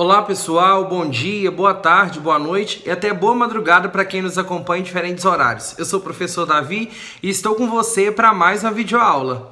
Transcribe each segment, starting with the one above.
Olá pessoal, bom dia, boa tarde, boa noite e até boa madrugada para quem nos acompanha em diferentes horários. Eu sou o professor Davi e estou com você para mais uma videoaula.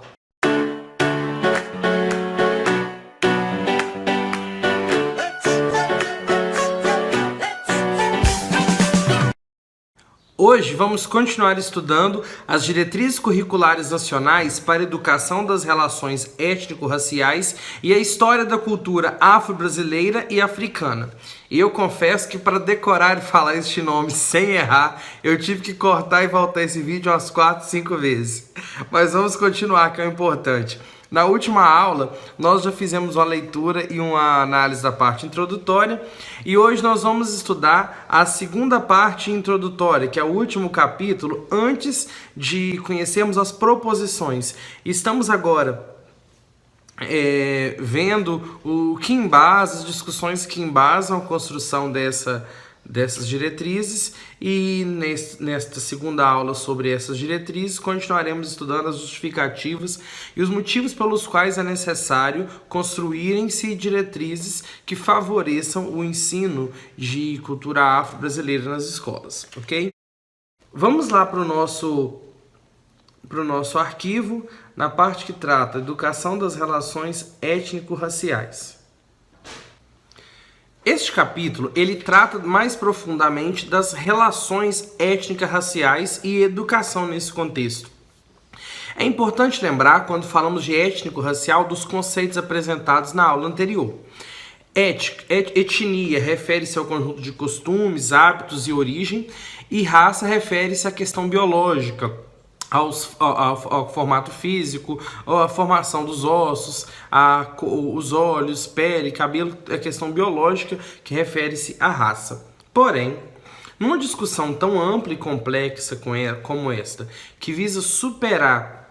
Hoje vamos continuar estudando as diretrizes curriculares nacionais para a educação das relações étnico-raciais e a história da cultura afro-brasileira e africana. E eu confesso que para decorar e falar este nome sem errar, eu tive que cortar e voltar esse vídeo umas 4, 5 vezes. Mas vamos continuar, que é o importante. Na última aula, nós já fizemos uma leitura e uma análise da parte introdutória e hoje nós vamos estudar a segunda parte introdutória, que é o último capítulo, antes de conhecermos as proposições. Estamos agora vendo o que embasa, as discussões que embasam a construção dessas diretrizes e nesta segunda aula sobre essas diretrizes continuaremos estudando as justificativas e os motivos pelos quais é necessário construírem-se diretrizes que favoreçam o ensino de cultura afro-brasileira nas escolas, ok? Vamos lá para o nosso arquivo, na parte que trata educação das relações étnico-raciais. Este capítulo, ele trata mais profundamente das relações étnico-raciais e educação nesse contexto. É importante lembrar, quando falamos de étnico-racial, dos conceitos apresentados na aula anterior. Etnia refere-se ao conjunto de costumes, hábitos e origem, e raça refere-se à questão biológica, ao formato físico, à formação dos ossos, os olhos, pele, cabelo, é questão biológica que refere-se à raça. Porém, numa discussão tão ampla e complexa como esta, que visa superar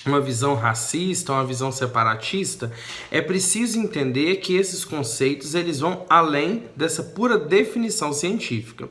uma visão racista, uma visão separatista, é preciso entender que esses conceitos eles vão além dessa pura definição científica.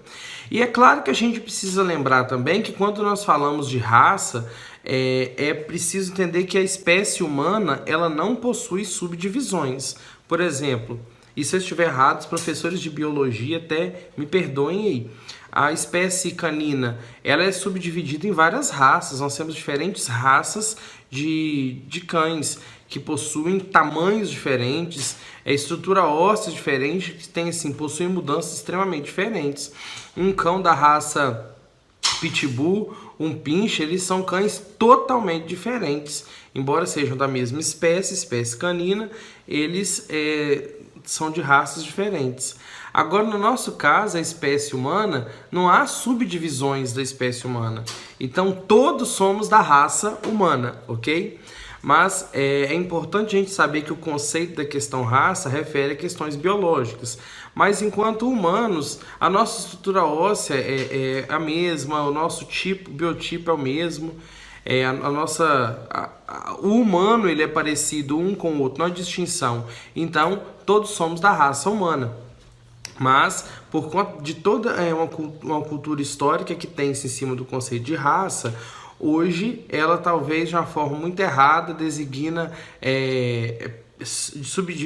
E é claro que a gente precisa lembrar também que quando nós falamos de raça, é preciso entender que a espécie humana ela não possui subdivisões. Por exemplo, e se eu estiver errado, os professores de biologia até me perdoem aí. A espécie canina, ela é subdividida em várias raças. Nós temos diferentes raças de cães que possuem tamanhos diferentes, estrutura óssea diferente, que tem assim, possuem mudanças extremamente diferentes. Um cão da raça Pitbull, um Pinscher, eles são cães totalmente diferentes. Embora sejam da mesma espécie canina, eles são de raças diferentes. Agora, no nosso caso, a espécie humana, não há subdivisões da espécie humana. Então, todos somos da raça humana, ok? Mas é importante a gente saber que o conceito da questão raça refere a questões biológicas. Mas, enquanto humanos, a nossa estrutura óssea é a mesma, o nosso biotipo é o mesmo. O humano ele é parecido um com o outro, não há distinção. Então, todos somos da raça humana. Mas, por conta de toda uma cultura histórica que tem-se em cima do conceito de raça, hoje ela talvez de uma forma muito errada designa,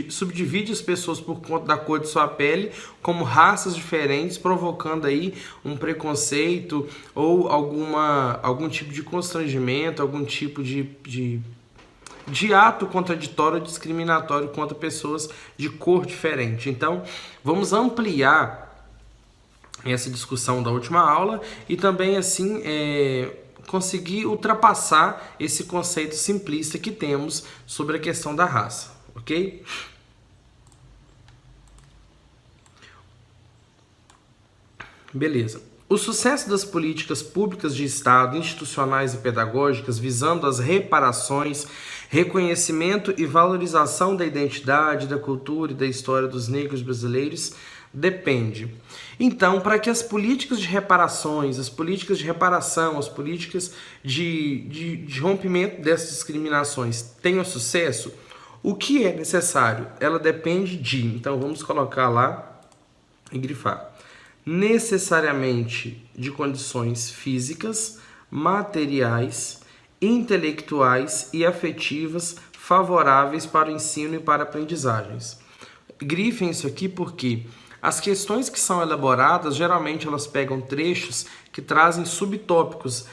subdivide as pessoas por conta da cor de sua pele como raças diferentes, provocando aí um preconceito ou algum tipo de constrangimento, algum tipo de ato contraditório ou discriminatório contra pessoas de cor diferente. Então, vamos ampliar essa discussão da última aula e também, assim, conseguir ultrapassar esse conceito simplista que temos sobre a questão da raça, ok? Beleza. O sucesso das políticas públicas de Estado, institucionais e pedagógicas visando as reparações, reconhecimento e valorização da identidade, da cultura e da história dos negros brasileiros depende. Então, para que as políticas de reparações, as políticas de reparação, as políticas de rompimento dessas discriminações tenham sucesso, o que é necessário? Ela depende de, então vamos colocar lá e grifar, necessariamente de condições físicas, materiais, intelectuais e afetivas favoráveis para o ensino e para aprendizagens. grifem isso aqui porque as questões que são elaboradas, geralmente elas pegam trechos que trazem subtópicos.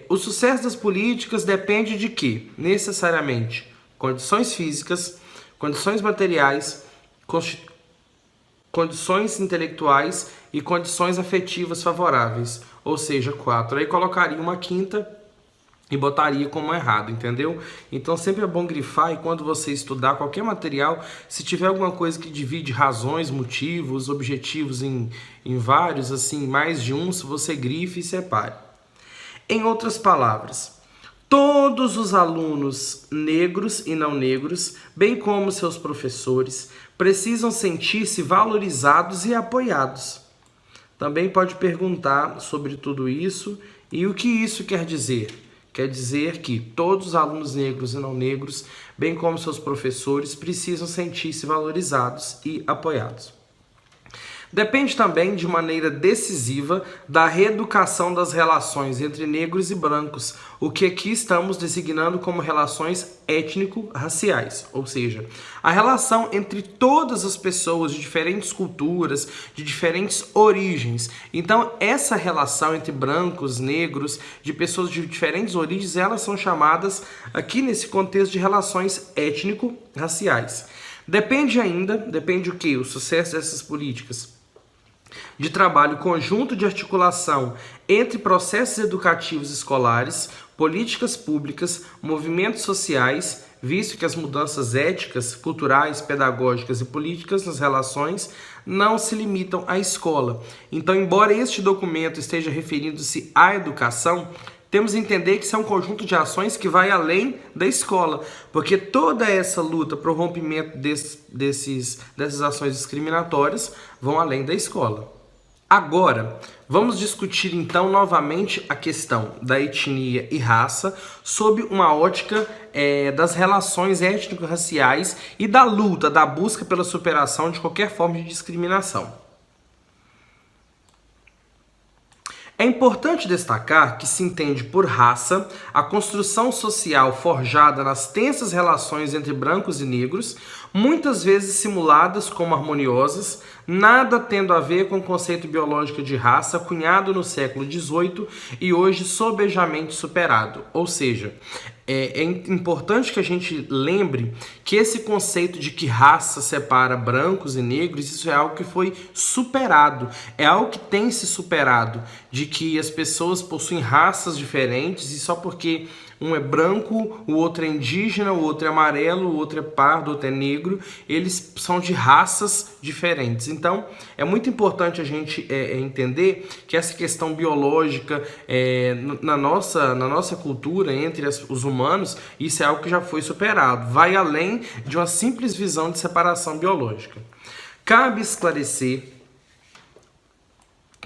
O sucesso das políticas depende de quê? Necessariamente condições físicas, condições materiais, condições intelectuais e condições afetivas favoráveis, ou seja, 4. Aí colocaria uma quinta e botaria como errado, entendeu? Então sempre é bom grifar, e quando você estudar qualquer material, se tiver alguma coisa que divide razões, motivos, objetivos em vários, assim, mais de um, se você grife e separe. Em outras palavras, todos os alunos negros e não negros, bem como seus professores, precisam sentir-se valorizados e apoiados. Também pode perguntar sobre tudo isso e o que isso quer dizer. Quer dizer que todos os alunos negros e não negros, bem como seus professores, precisam sentir-se valorizados e apoiados. Depende também, de maneira decisiva, da reeducação das relações entre negros e brancos, o que aqui estamos designando como relações étnico-raciais, ou seja, a relação entre todas as pessoas de diferentes culturas, de diferentes origens. Então, essa relação entre brancos, negros, de pessoas de diferentes origens, elas são chamadas, aqui nesse contexto, de relações étnico-raciais. Depende o quê? O sucesso dessas políticas de trabalho conjunto de articulação entre processos educativos escolares, políticas públicas, movimentos sociais, visto que as mudanças éticas, culturais, pedagógicas e políticas nas relações não se limitam à escola. Então, embora este documento esteja referindo-se à educação, temos que entender que isso é um conjunto de ações que vai além da escola, porque toda essa luta para o rompimento dessas ações discriminatórias vão além da escola. Agora, vamos discutir então novamente a questão da etnia e raça sob uma ótica das relações étnico-raciais e da luta, da busca pela superação de qualquer forma de discriminação. É importante destacar que se entende por raça a construção social forjada nas tensas relações entre brancos e negros, muitas vezes simuladas como harmoniosas, nada tendo a ver com o conceito biológico de raça cunhado no século XVIII e hoje sobejamente superado. Ou seja, é importante que a gente lembre que esse conceito de que raça separa brancos e negros, isso é algo que foi superado, é algo que tem se superado, de que as pessoas possuem raças diferentes e só porque um é branco, o outro é indígena, o outro é amarelo, o outro é pardo, o outro é negro, eles são de raças diferentes. Então, é muito importante a gente entender que essa questão biológica na nossa cultura, entre os humanos, isso é algo que já foi superado, vai além de uma simples visão de separação biológica. Cabe esclarecer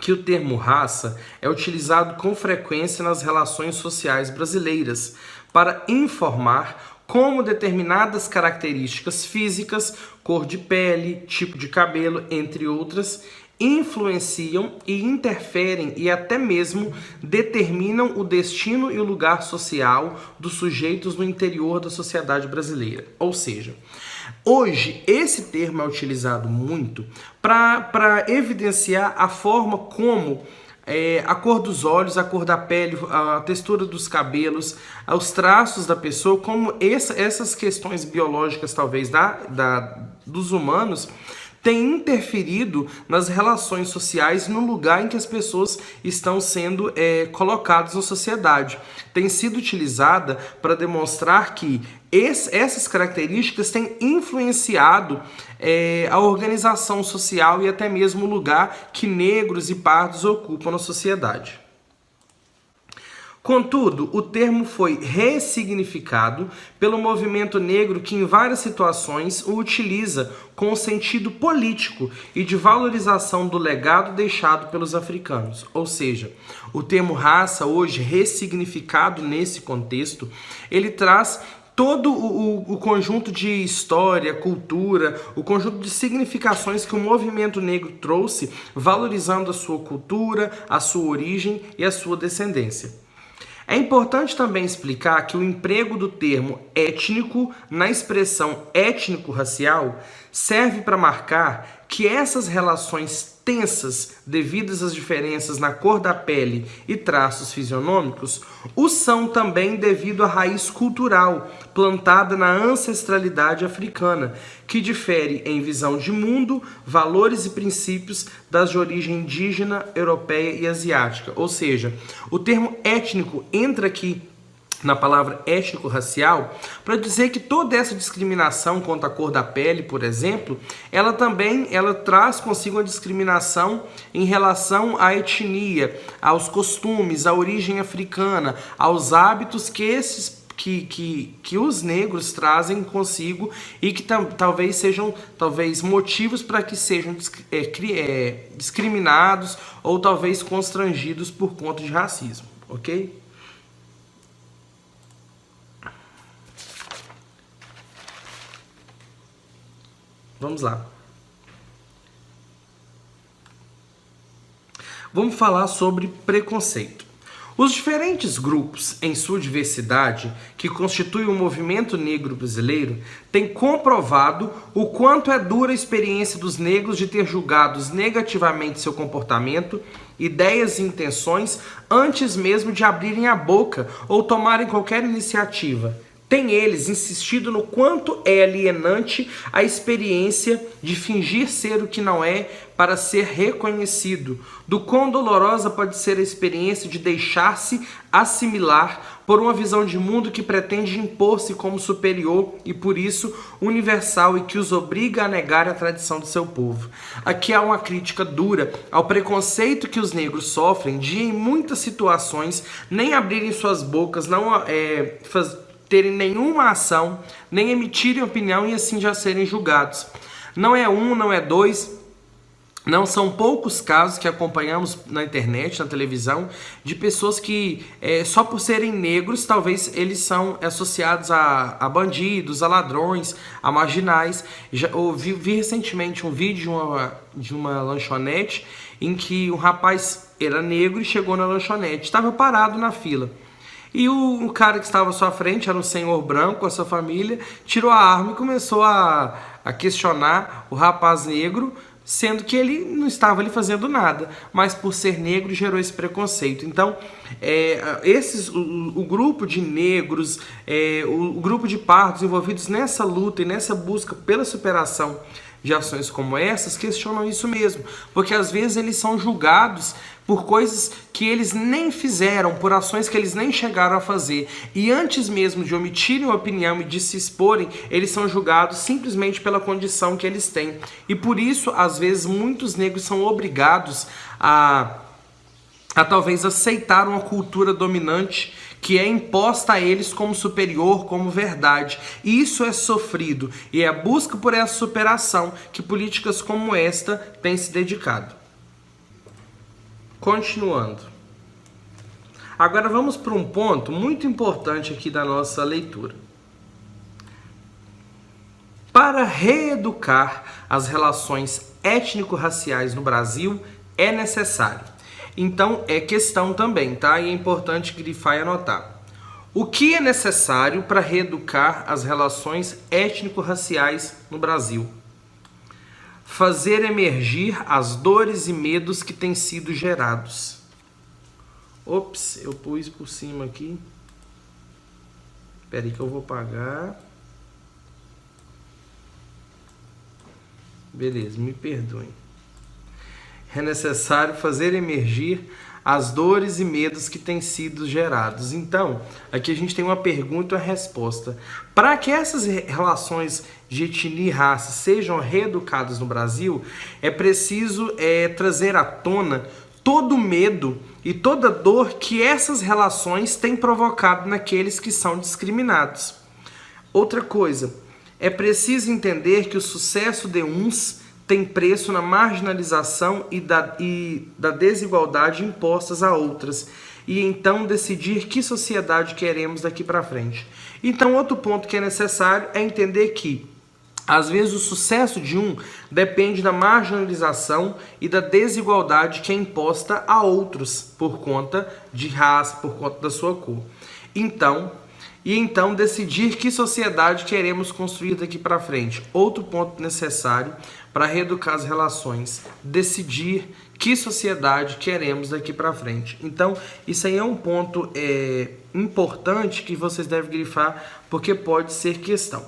que o termo raça é utilizado com frequência nas relações sociais brasileiras para informar como determinadas características físicas, cor de pele, tipo de cabelo, entre outras, influenciam e interferem e até mesmo determinam o destino e o lugar social dos sujeitos no interior da sociedade brasileira. Ou seja, hoje esse termo é utilizado muito para evidenciar a forma como a cor dos olhos, a cor da pele, a textura dos cabelos, os traços da pessoa, como essas questões biológicas talvez dos humanos tem interferido nas relações sociais no lugar em que as pessoas estão sendo colocadas na sociedade. Tem sido utilizada para demonstrar que essas características têm influenciado a organização social e até mesmo o lugar que negros e pardos ocupam na sociedade. Contudo, o termo foi ressignificado pelo movimento negro que em várias situações o utiliza com o sentido político e de valorização do legado deixado pelos africanos. Ou seja, o termo raça, hoje ressignificado nesse contexto, ele traz todo o conjunto de história, cultura, o conjunto de significações que o movimento negro trouxe, valorizando a sua cultura, a sua origem e a sua descendência. É importante também explicar que o emprego do termo étnico na expressão étnico-racial serve para marcar que essas relações tensas devidas às diferenças na cor da pele e traços fisionômicos o são também devido à raiz cultural plantada na ancestralidade africana, que difere em visão de mundo, valores e princípios das de origem indígena, europeia e asiática. Ou seja, o termo étnico entra aqui na palavra étnico-racial, para dizer que toda essa discriminação contra a cor da pele, por exemplo, ela traz consigo a discriminação em relação à etnia, aos costumes, à origem africana, aos hábitos que os negros trazem consigo e que talvez sejam motivos para que sejam discriminados ou talvez constrangidos por conta de racismo, ok? Vamos lá. Vamos falar sobre preconceito. Os diferentes grupos, em sua diversidade, que constituem o movimento negro brasileiro, têm comprovado o quanto é dura a experiência dos negros de ter julgados negativamente seu comportamento, ideias e intenções antes mesmo de abrirem a boca ou tomarem qualquer iniciativa. Tem eles insistido no quanto é alienante a experiência de fingir ser o que não é para ser reconhecido, do quão dolorosa pode ser a experiência de deixar-se assimilar por uma visão de mundo que pretende impor-se como superior e, por isso, universal e que os obriga a negar a tradição do seu povo. Aqui há uma crítica dura ao preconceito que os negros sofrem de, em muitas situações, nem abrirem suas bocas, terem nenhuma ação, nem emitirem opinião e assim já serem julgados. Não é um, não é dois, não são poucos casos que acompanhamos na internet, na televisão, de pessoas que, só por serem negros, talvez eles são associados a bandidos, a ladrões, a marginais. Vi recentemente um vídeo de uma lanchonete em que um rapaz era negro e chegou na lanchonete, estava parado na fila. E o cara que estava à sua frente, era um senhor branco com a sua família, tirou a arma e começou a questionar o rapaz negro, sendo que ele não estava ali fazendo nada, mas por ser negro gerou esse preconceito. Então, o grupo de negros, o grupo de pardos envolvidos nessa luta e nessa busca pela superação de ações como essas, questionam isso mesmo, porque às vezes eles são julgados por coisas que eles nem fizeram, por ações que eles nem chegaram a fazer, e antes mesmo de omitirem a opinião e de se exporem, eles são julgados simplesmente pela condição que eles têm, e por isso, às vezes, muitos negros são obrigados a talvez aceitar uma cultura dominante que é imposta a eles como superior, como verdade. E isso é sofrido, e é a busca por essa superação que políticas como esta têm se dedicado. Continuando. Agora vamos para um ponto muito importante aqui da nossa leitura. Para reeducar as relações étnico-raciais no Brasil, é necessário. Então, é questão também, tá? E é importante grifar e anotar. O que é necessário para reeducar as relações étnico-raciais no Brasil? Fazer emergir as dores e medos que têm sido gerados. Ops, eu pus por cima aqui. Espera aí que eu vou apagar. Beleza, me perdoem. É necessário fazer emergir as dores e medos que têm sido gerados. Então, aqui a gente tem uma pergunta e uma resposta. Para que essas relações de etnia e raça sejam reeducadas no Brasil, é preciso trazer à tona todo o medo e toda dor que essas relações têm provocado naqueles que são discriminados. Outra coisa, é preciso entender que o sucesso de uns tem preço na marginalização e da desigualdade impostas a outras, e então decidir que sociedade queremos daqui para frente. Então, outro ponto que é necessário é entender que Às vezes o sucesso de um depende da marginalização e da desigualdade que é imposta a outros por conta de raça, por conta da sua cor. Então decidir que sociedade queremos construir daqui para frente. Outro ponto necessário para reeducar as relações. Decidir que sociedade queremos daqui para frente. Então, isso aí é um ponto importante que vocês devem grifar, porque pode ser questão.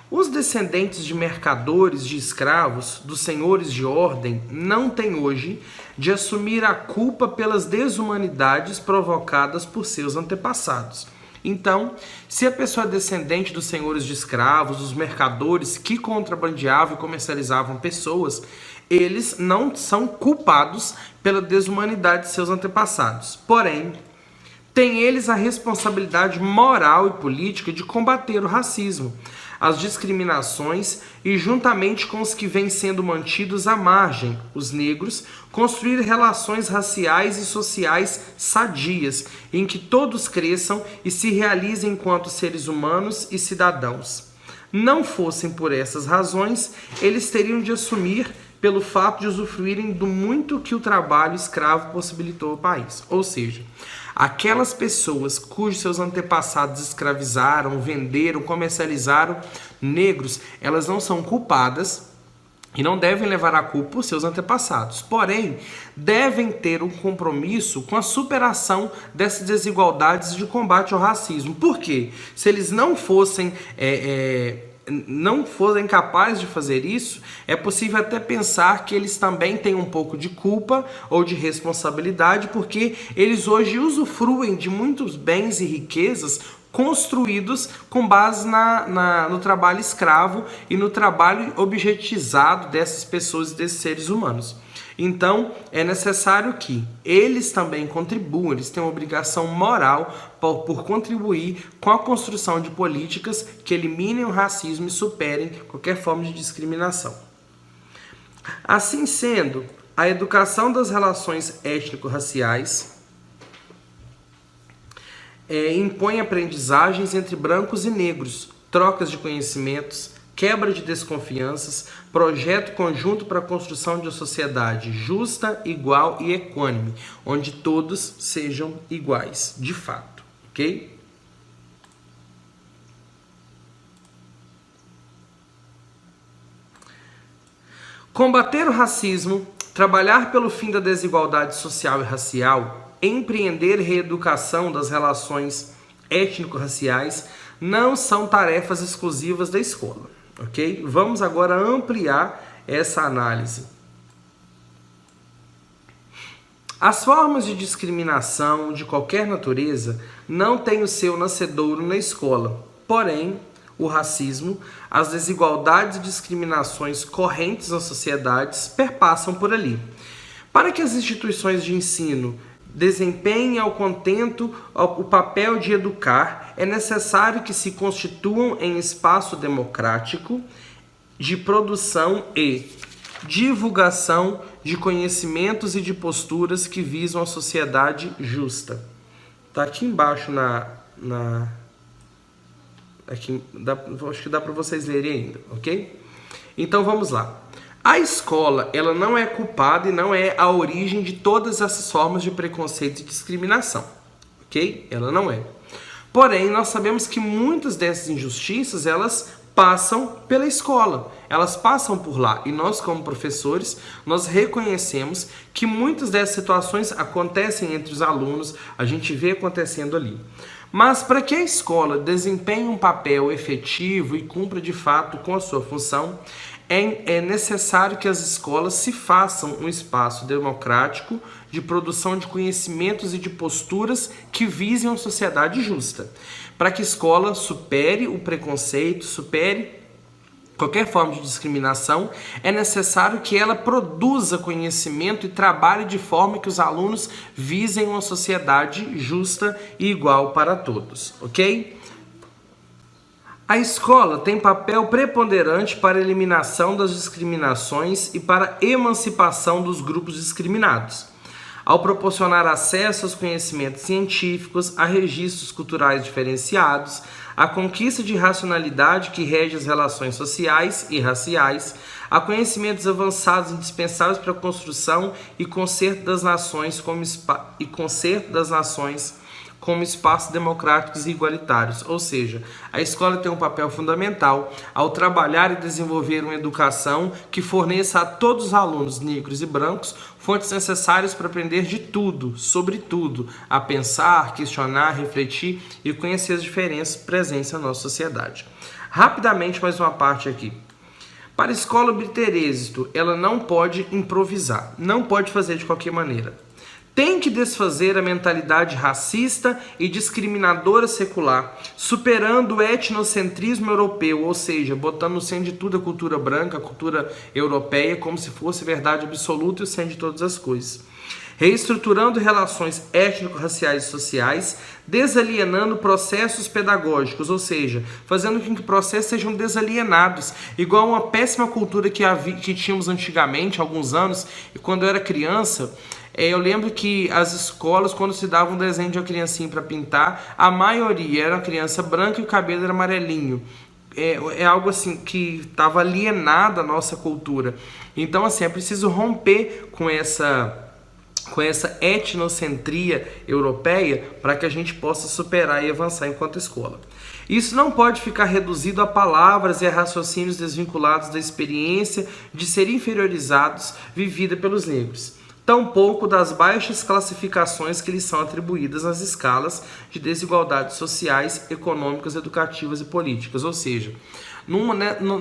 Os descendentes de mercadores de escravos, dos senhores de ordem, não têm hoje de assumir a culpa pelas desumanidades provocadas por seus antepassados. Então, se a pessoa é descendente dos senhores de escravos, dos mercadores que contrabandeavam e comercializavam pessoas, eles não são culpados pela desumanidade de seus antepassados. Porém, têm eles a responsabilidade moral e política de combater o racismo, as discriminações e, juntamente com os que vêm sendo mantidos à margem, os negros, construir relações raciais e sociais sadias, em que todos cresçam e se realizem enquanto seres humanos e cidadãos. Não fossem por essas razões, eles teriam de assumir pelo fato de usufruírem do muito que o trabalho escravo possibilitou ao país. Ou seja, aquelas pessoas cujos seus antepassados escravizaram, venderam, comercializaram negros, elas não são culpadas e não devem levar a culpa por seus antepassados. Porém, devem ter um compromisso com a superação dessas desigualdades de combate ao racismo. Por quê? Se eles não fossem capazes de fazer isso, é possível até pensar que eles também têm um pouco de culpa ou de responsabilidade, porque eles hoje usufruem de muitos bens e riquezas construídos com base no trabalho escravo e no trabalho objetizado dessas pessoas e desses seres humanos. Então, é necessário que eles também contribuam, eles têm uma obrigação moral por contribuir com a construção de políticas que eliminem o racismo e superem qualquer forma de discriminação. Assim sendo, a educação das relações étnico-raciais impõe aprendizagens entre brancos e negros, trocas de conhecimentos, quebra de desconfianças, projeto conjunto para a construção de uma sociedade justa, igual e equânime, onde todos sejam iguais, de fato, ok? Combater o racismo, trabalhar pelo fim da desigualdade social e racial, empreender reeducação das relações étnico-raciais não são tarefas exclusivas da escola, ok? Vamos agora ampliar essa análise. As formas de discriminação de qualquer natureza não têm o seu nascedouro na escola, porém, o racismo, as desigualdades e discriminações correntes nas sociedades perpassam por ali. Para que as instituições de ensino desempenhem ao contento o papel de educar, é necessário que se constituam em espaço democrático de produção e divulgação de conhecimentos e de posturas que visam a sociedade justa. Tá aqui embaixo aqui acho que dá para vocês lerem ainda, ok? Então vamos lá. A escola, ela não é culpada e não é a origem de todas essas formas de preconceito e discriminação, ok? Ela não é. Porém, nós sabemos que muitas dessas injustiças, elas passam pela escola, elas passam por lá. E nós, como professores, nós reconhecemos que muitas dessas situações acontecem entre os alunos, a gente vê acontecendo ali. Mas para que a escola desempenhe um papel efetivo e cumpra de fato com a sua função, é necessário que as escolas se façam um espaço democrático de produção de conhecimentos e de posturas que visem uma sociedade justa. Para que a escola supere o preconceito, supere qualquer forma de discriminação, é necessário que ela produza conhecimento e trabalhe de forma que os alunos visem uma sociedade justa e igual para todos, ok? A escola tem papel preponderante para a eliminação das discriminações e para a emancipação dos grupos discriminados. ao proporcionar acesso aos conhecimentos científicos, a registros culturais diferenciados, a conquista de racionalidade que rege as relações sociais e raciais, a conhecimentos avançados indispensáveis para a construção e conserto das nações como espaços democráticos e igualitários. Ou seja, a escola tem um papel fundamental ao trabalhar e desenvolver uma educação que forneça a todos os alunos negros e brancos fontes necessárias para aprender de tudo, sobre tudo, a pensar, questionar, refletir e conhecer as diferenças presentes na nossa sociedade. Rapidamente, mais uma parte aqui. Para a escola obter êxito, ela não pode improvisar, não pode fazer de qualquer maneira. Tem que desfazer a mentalidade racista e discriminadora secular, superando o etnocentrismo europeu, ou seja, botando no centro de tudo a cultura branca, a cultura europeia, como se fosse verdade absoluta e o centro de todas as coisas. Reestruturando relações étnico-raciais e sociais, desalienando processos pedagógicos, ou seja, fazendo com que processos sejam desalienados, igual uma péssima cultura que tínhamos antigamente, há alguns anos, e quando eu era criança. Eu lembro que as escolas, quando se dava um desenho de uma criancinha para pintar, a maioria era uma criança branca e o cabelo era amarelinho. É algo assim que estava alienado à nossa cultura. Então, assim, é preciso romper com essa etnocentria europeia para que a gente possa superar e avançar enquanto escola. Isso não pode ficar reduzido a palavras e a raciocínios desvinculados da experiência de ser inferiorizados vivida pelos negros. Tampouco das baixas classificações que lhes são atribuídas nas escalas de desigualdades sociais, econômicas, educativas e políticas, ou seja,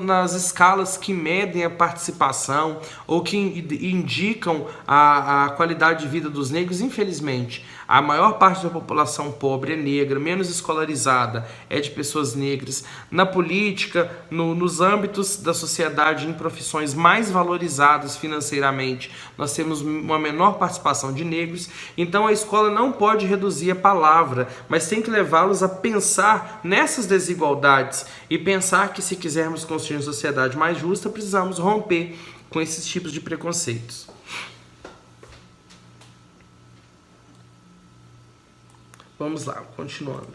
nas escalas que medem a participação ou que indicam a qualidade de vida dos negros, infelizmente, a maior parte da população pobre é negra, menos escolarizada é de pessoas negras. Na política, nos âmbitos da sociedade, em profissões mais valorizadas financeiramente, nós temos uma menor participação de negros. Então a escola não pode reduzir a palavra, mas tem que levá-los a pensar nessas desigualdades e pensar que se quisermos construir uma sociedade mais justa, precisamos romper com esses tipos de preconceitos. Vamos lá, continuando.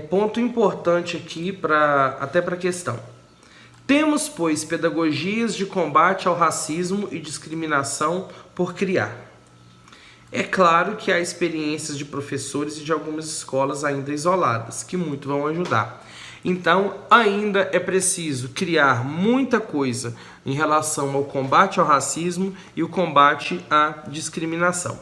Ponto importante aqui, até para a questão. Temos, pois, pedagogias de combate ao racismo e discriminação por criar. É claro que há experiências de professores e de algumas escolas ainda isoladas, que muito vão ajudar. Então, ainda é preciso criar muita coisa em relação ao combate ao racismo e o combate à discriminação.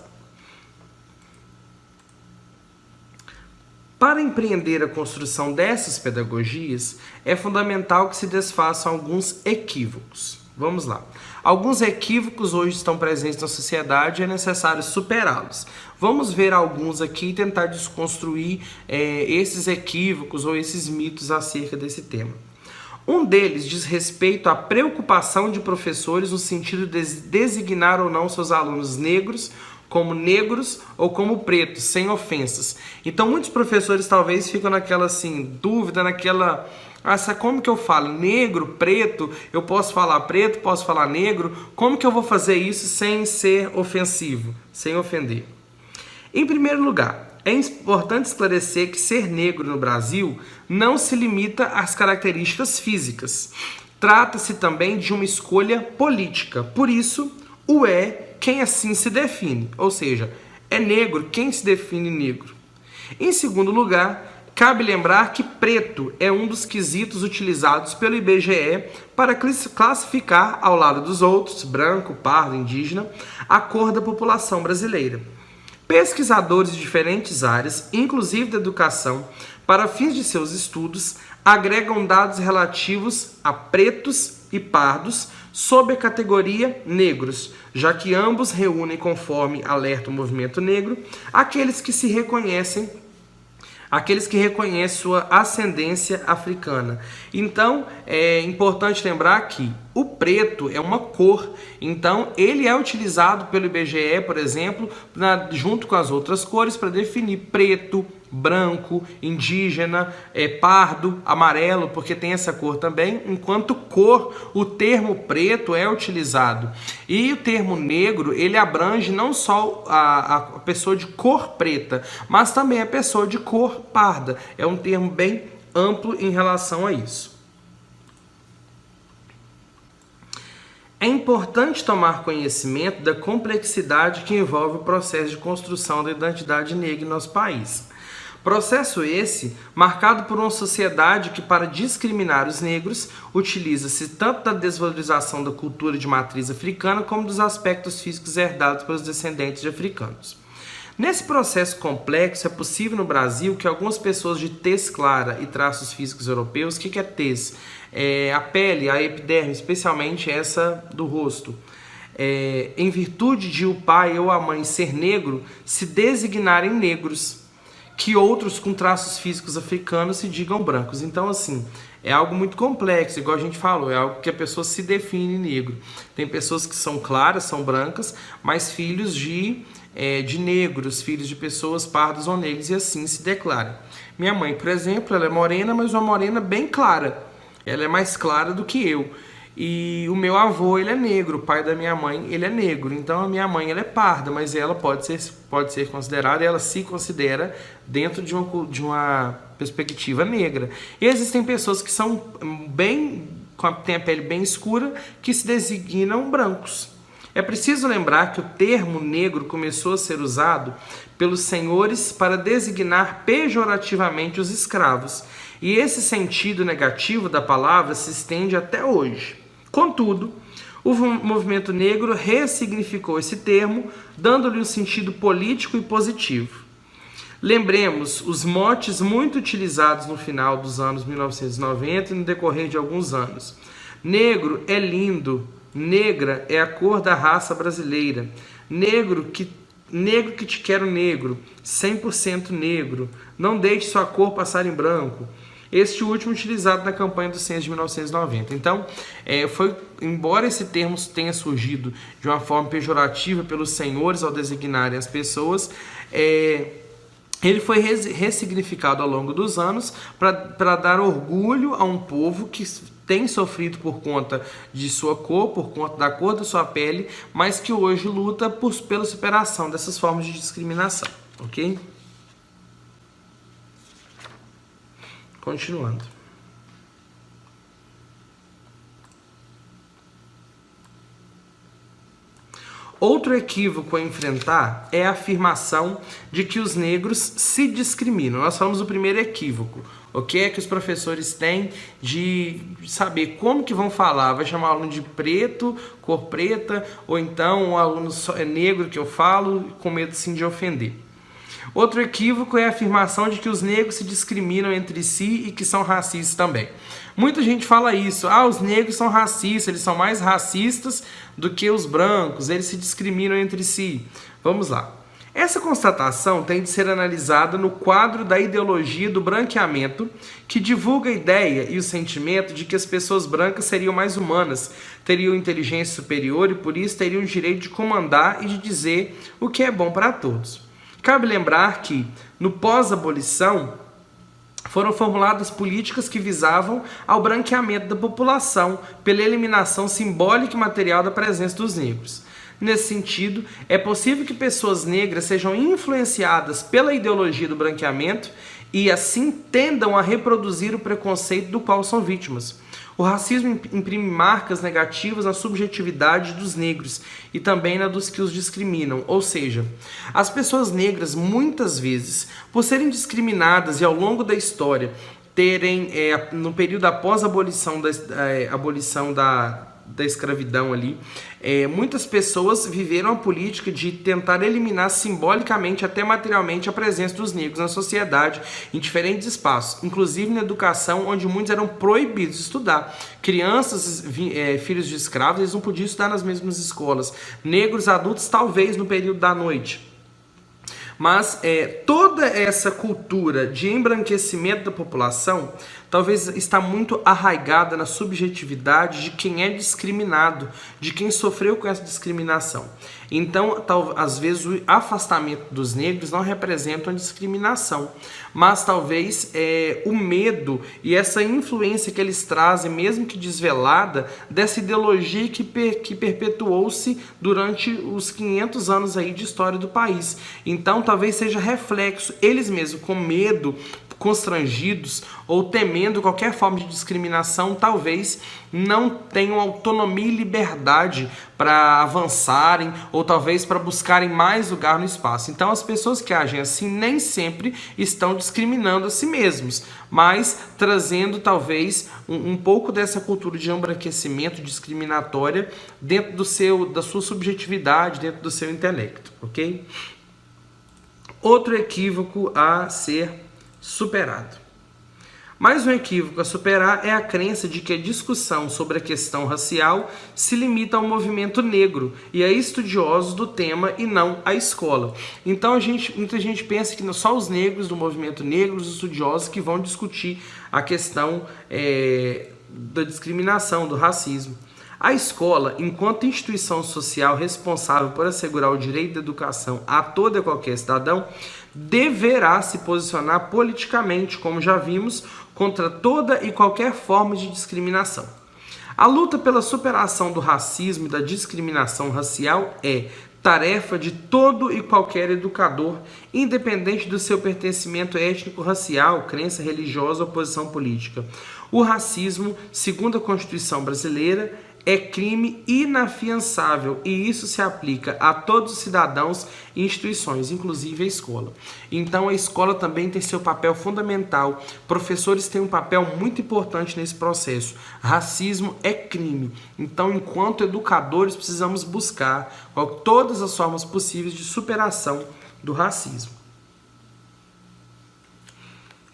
Para empreender a construção dessas pedagogias, é fundamental que se desfaçam alguns equívocos. Vamos lá. Alguns equívocos hoje estão presentes na sociedade e é necessário superá-los. Vamos ver alguns aqui e tentar desconstruir esses equívocos ou esses mitos acerca desse tema. Um deles diz respeito à preocupação de professores no sentido de designar ou não seus alunos negros como negros ou como pretos, sem ofensas. Então muitos professores talvez ficam naquela dúvida, como que eu falo? Negro, preto, eu posso falar preto, posso falar negro, como que eu vou fazer isso sem ser ofensivo, sem ofender? Em primeiro lugar, é importante esclarecer que ser negro no Brasil não se limita às características físicas. Trata-se também de uma escolha política, por isso, quem assim se define, ou seja, é negro quem se define negro. Em segundo lugar, cabe lembrar que preto é um dos quesitos utilizados pelo IBGE para classificar, ao lado dos outros, branco, pardo, indígena, a cor da população brasileira. Pesquisadores de diferentes áreas, inclusive da educação, para fins de seus estudos, agregam dados relativos a pretos e pardos sob a categoria negros, já que ambos reúnem, conforme alerta o movimento negro, aqueles que reconhecem sua ascendência africana. Então, é importante lembrar que O preto é uma cor, então ele é utilizado pelo IBGE, por exemplo, junto com as outras cores, para definir preto, branco, indígena, pardo, amarelo, porque tem essa cor também. Enquanto cor, o termo preto é utilizado. E o termo negro, ele abrange não só a pessoa de cor preta, mas também a pessoa de cor parda. É um termo bem amplo em relação a isso. É importante tomar conhecimento da complexidade que envolve o processo de construção da identidade negra em nosso país. Processo esse marcado por uma sociedade que, para discriminar os negros, utiliza-se tanto da desvalorização da cultura de matriz africana como dos aspectos físicos herdados pelos descendentes de africanos. Nesse processo complexo, é possível no Brasil que algumas pessoas de tez clara e traços físicos europeus, o que é tez? A pele, a epiderme, especialmente essa do rosto, em virtude de o pai ou a mãe ser negro, se designarem negros, que outros com traços físicos africanos se digam brancos. Então, assim, é algo muito complexo, igual a gente falou, é algo que a pessoa se define negro. Tem pessoas que são claras, são brancas, mas filhos de negros, filhos de pessoas pardas ou negras, e assim se declara. Minha mãe, por exemplo, ela é morena, mas uma morena bem clara. Ela é mais clara do que eu. E o meu avô, ele é negro, o pai da minha mãe, ele é negro. Então a minha mãe, ela é parda, mas ela pode ser considerada, ela se considera dentro de uma perspectiva negra. E existem pessoas que são têm a pele bem escura, que se designam brancos. É preciso lembrar que o termo negro começou a ser usado pelos senhores para designar pejorativamente os escravos. E esse sentido negativo da palavra se estende até hoje. Contudo, o movimento negro ressignificou esse termo, dando-lhe um sentido político e positivo. Lembremos os motes muito utilizados no final dos anos 1990 e no decorrer de alguns anos. Negro é lindo, negra é a cor da raça brasileira, negro que te quero negro, 100% negro, não deixe sua cor passar em branco. Este último utilizado na campanha do censo de 1990. Então, embora esse termo tenha surgido de uma forma pejorativa pelos senhores ao designarem as pessoas, ele foi ressignificado ao longo dos anos para dar orgulho a um povo que tem sofrido por conta de sua cor, por conta da cor da sua pele, mas que hoje luta pela superação dessas formas de discriminação, ok? Continuando. Outro equívoco a enfrentar é a afirmação de que os negros se discriminam. Nós falamos do primeiro equívoco. O que é que os professores têm de saber como que vão falar? Vai chamar o aluno de preto, cor preta, ou então o aluno é negro que eu falo, com medo sim de ofender. Outro equívoco é a afirmação de que os negros se discriminam entre si e que são racistas também. Muita gente fala isso, os negros são racistas, eles são mais racistas do que os brancos, eles se discriminam entre si. Vamos lá. Essa constatação tem de ser analisada no quadro da ideologia do branqueamento, que divulga a ideia e o sentimento de que as pessoas brancas seriam mais humanas, teriam inteligência superior e por isso teriam o direito de comandar e de dizer o que é bom para todos. Cabe lembrar que, no pós-abolição, foram formuladas políticas que visavam ao branqueamento da população pela eliminação simbólica e material da presença dos negros. Nesse sentido, é possível que pessoas negras sejam influenciadas pela ideologia do branqueamento e assim tendam a reproduzir o preconceito do qual são vítimas. O racismo imprime marcas negativas na subjetividade dos negros e também na dos que os discriminam, ou seja, as pessoas negras muitas vezes, por serem discriminadas e ao longo da história terem, no período após a abolição da escravidão ali, muitas pessoas viveram a política de tentar eliminar simbolicamente, até materialmente, a presença dos negros na sociedade, em diferentes espaços, inclusive na educação, onde muitos eram proibidos de estudar. Crianças, filhos de escravos, eles não podiam estudar nas mesmas escolas. Negros adultos, talvez no período da noite. Mas toda essa cultura de embranquecimento da população talvez está muito arraigada na subjetividade de quem é discriminado, de quem sofreu com essa discriminação. Então, às vezes, o afastamento dos negros não representa uma discriminação, mas talvez o medo e essa influência que eles trazem, mesmo que desvelada, dessa ideologia que perpetuou-se durante os 500 anos aí de história do país. Então, talvez seja reflexo, eles mesmos com medo, constrangidos ou temendo qualquer forma de discriminação, talvez não tenham autonomia e liberdade para avançarem ou talvez para buscarem mais lugar no espaço. Então as pessoas que agem assim nem sempre estão discriminando a si mesmos, mas trazendo talvez um pouco dessa cultura de embranquecimento discriminatória dentro da sua subjetividade, dentro do seu intelecto, ok? Outro equívoco a ser superado. Mais um equívoco a superar é a crença de que a discussão sobre a questão racial se limita ao movimento negro e a estudiosos do tema e não à escola. Então muita gente pensa que só os negros do movimento negro, os estudiosos que vão discutir a questão da discriminação, do racismo. A escola, enquanto instituição social responsável por assegurar o direito da educação a todo e qualquer cidadão, deverá se posicionar politicamente, como já vimos, contra toda e qualquer forma de discriminação. A luta pela superação do racismo e da discriminação racial é tarefa de todo e qualquer educador, independente do seu pertencimento étnico-racial, crença religiosa ou posição política. O racismo, segundo a Constituição brasileira, é crime inafiançável e isso se aplica a todos os cidadãos e instituições, inclusive a escola. Então a escola também tem seu papel fundamental, professores têm um papel muito importante nesse processo. Racismo é crime, então enquanto educadores precisamos buscar todas as formas possíveis de superação do racismo.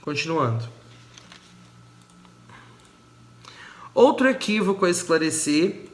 Continuando. Outro equívoco a esclarecer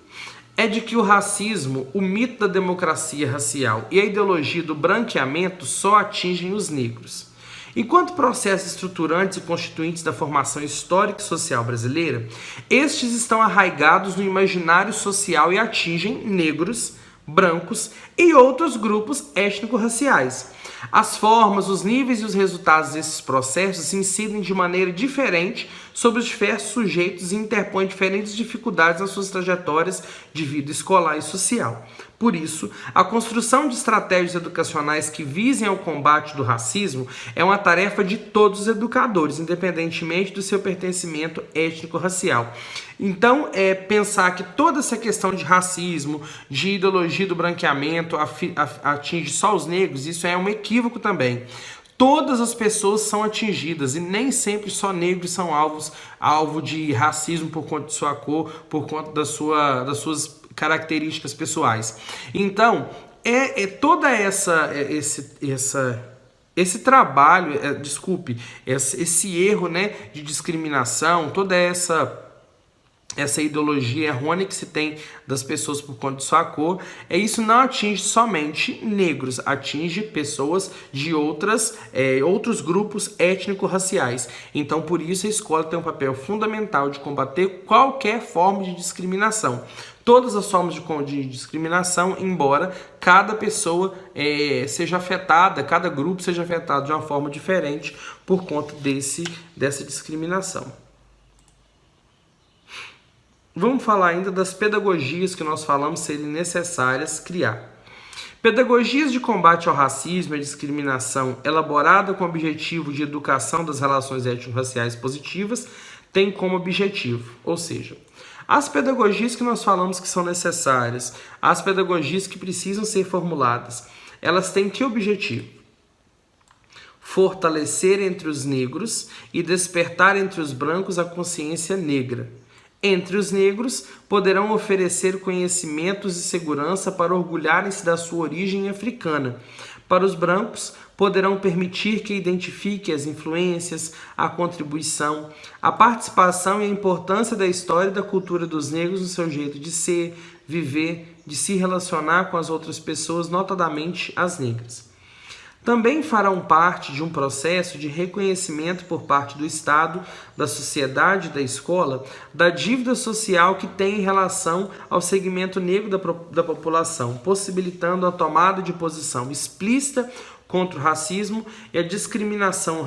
é de que o racismo, o mito da democracia racial e a ideologia do branqueamento só atingem os negros. Enquanto processos estruturantes e constituintes da formação histórica e social brasileira, estes estão arraigados no imaginário social e atingem negros, brancos e outros grupos étnico-raciais. As formas, os níveis e os resultados desses processos incidem de maneira diferente sobre os diversos sujeitos e interpõem diferentes dificuldades nas suas trajetórias de vida escolar e social. Por isso, a construção de estratégias educacionais que visem ao combate do racismo é uma tarefa de todos os educadores, independentemente do seu pertencimento étnico-racial. Então, pensar que toda essa questão de racismo, de ideologia do branqueamento atinge só os negros, isso é um equívoco também. Todas as pessoas são atingidas e nem sempre só negros são alvo de racismo por conta de sua cor, por conta das suas características pessoais. Então, toda esse trabalho, esse erro, né, de discriminação, toda essa ideologia errônea que se tem das pessoas por conta de sua cor, isso não atinge somente negros, atinge pessoas de outros grupos étnico-raciais. Então, por isso, a escola tem um papel fundamental de combater qualquer forma de discriminação. Todas as formas de discriminação, embora cada pessoa seja afetada, cada grupo seja afetado de uma forma diferente por conta dessa discriminação. Vamos falar ainda das pedagogias que nós falamos serem necessárias criar. Pedagogias de combate ao racismo e à discriminação elaborada com o objetivo de educação das relações étnico-raciais positivas tem como objetivo, ou seja, as pedagogias que nós falamos que são necessárias, as pedagogias que precisam ser formuladas, elas têm que objetivo? Fortalecer entre os negros e despertar entre os brancos a consciência negra. Entre os negros, poderão oferecer conhecimentos e segurança para orgulharem-se da sua origem africana. Para os brancos, poderão permitir que identifique as influências, a contribuição, a participação e a importância da história e da cultura dos negros no seu jeito de ser, viver, de se relacionar com as outras pessoas, notadamente as negras. também farão parte de um processo de reconhecimento por parte do Estado, da sociedade e da escola, da dívida social que tem em relação ao segmento negro da população, possibilitando a tomada de posição explícita contra o racismo e a discriminação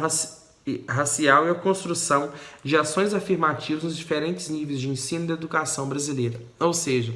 racial e a construção de ações afirmativas nos diferentes níveis de ensino da educação brasileira. Ou seja,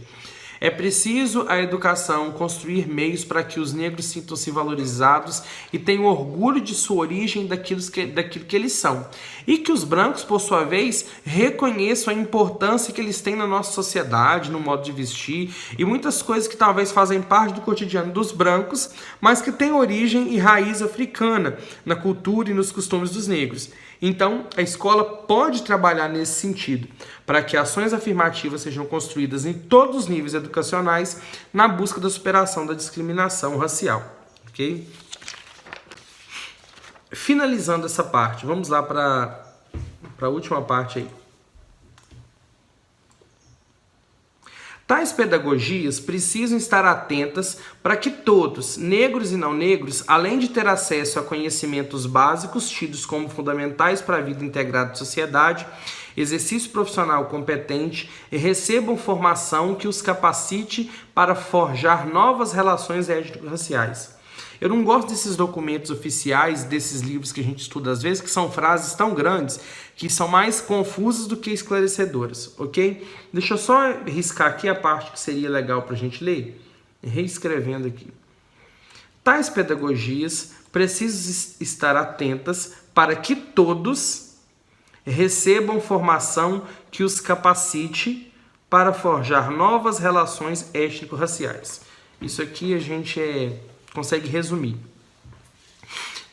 é preciso a educação construir meios para que os negros sintam-se valorizados e tenham orgulho de sua origem, daquilo que eles são. E que os brancos, por sua vez, reconheçam a importância que eles têm na nossa sociedade, no modo de vestir e muitas coisas que talvez fazem parte do cotidiano dos brancos, mas que têm origem e raiz africana na cultura e nos costumes dos negros. Então, a escola pode trabalhar nesse sentido, para que ações afirmativas sejam construídas em todos os níveis educacionais na busca da superação da discriminação racial. Ok? Finalizando essa parte, vamos lá para a última parte aí. Tais pedagogias precisam estar atentas para que todos, negros e não negros, além de ter acesso a conhecimentos básicos tidos como fundamentais para a vida integrada da sociedade, exercício profissional competente e recebam formação que os capacite para forjar novas relações étnico-raciais. Eu não gosto desses documentos oficiais, desses livros que a gente estuda às vezes, que são frases tão grandes que são mais confusas do que esclarecedoras, ok? Deixa eu só riscar aqui a parte que seria legal para a gente ler, reescrevendo aqui. Tais pedagogias precisam estar atentas para que todos recebam formação que os capacite para forjar novas relações étnico-raciais. Isso aqui a gente consegue resumir.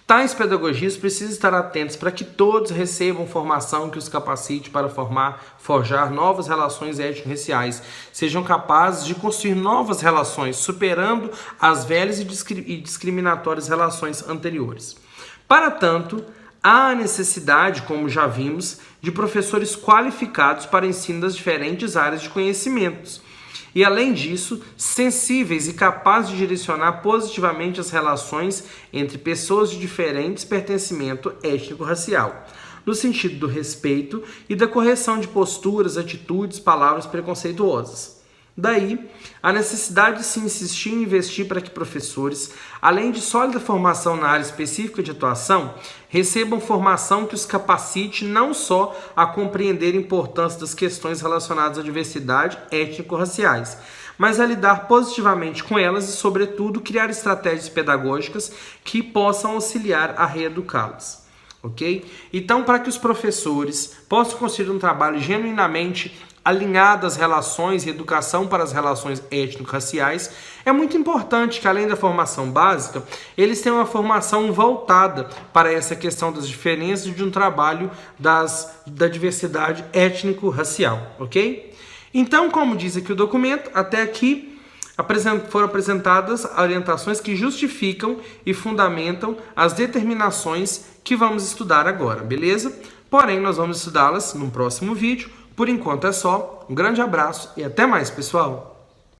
Tais pedagogias precisam estar atentas para que todos recebam formação que os capacite para forjar novas relações étnico-raciais, sejam capazes de construir novas relações, superando as velhas e discriminatórias relações anteriores. Para tanto, há a necessidade, como já vimos, de professores qualificados para ensino das diferentes áreas de conhecimentos, e, além disso, sensíveis e capazes de direcionar positivamente as relações entre pessoas de diferentes pertencimento étnico-racial, no sentido do respeito e da correção de posturas, atitudes, palavras preconceituosas. Daí, a necessidade de se insistir em investir para que professores, além de sólida formação na área específica de atuação, recebam formação que os capacite não só a compreender a importância das questões relacionadas à diversidade étnico-raciais, mas a lidar positivamente com elas e, sobretudo, criar estratégias pedagógicas que possam auxiliar a reeducá-las. Ok? Então, para que os professores possam construir um trabalho genuinamente alinhado às relações e educação para as relações étnico-raciais, é muito importante que, além da formação básica, eles tenham uma formação voltada para essa questão das diferenças de um trabalho da diversidade étnico-racial, ok? Então, como diz aqui o documento, até aqui foram apresentadas orientações que justificam e fundamentam as determinações que vamos estudar agora, beleza? Porém, nós vamos estudá-las no próximo vídeo. Por enquanto é só. Um grande abraço e até mais, pessoal!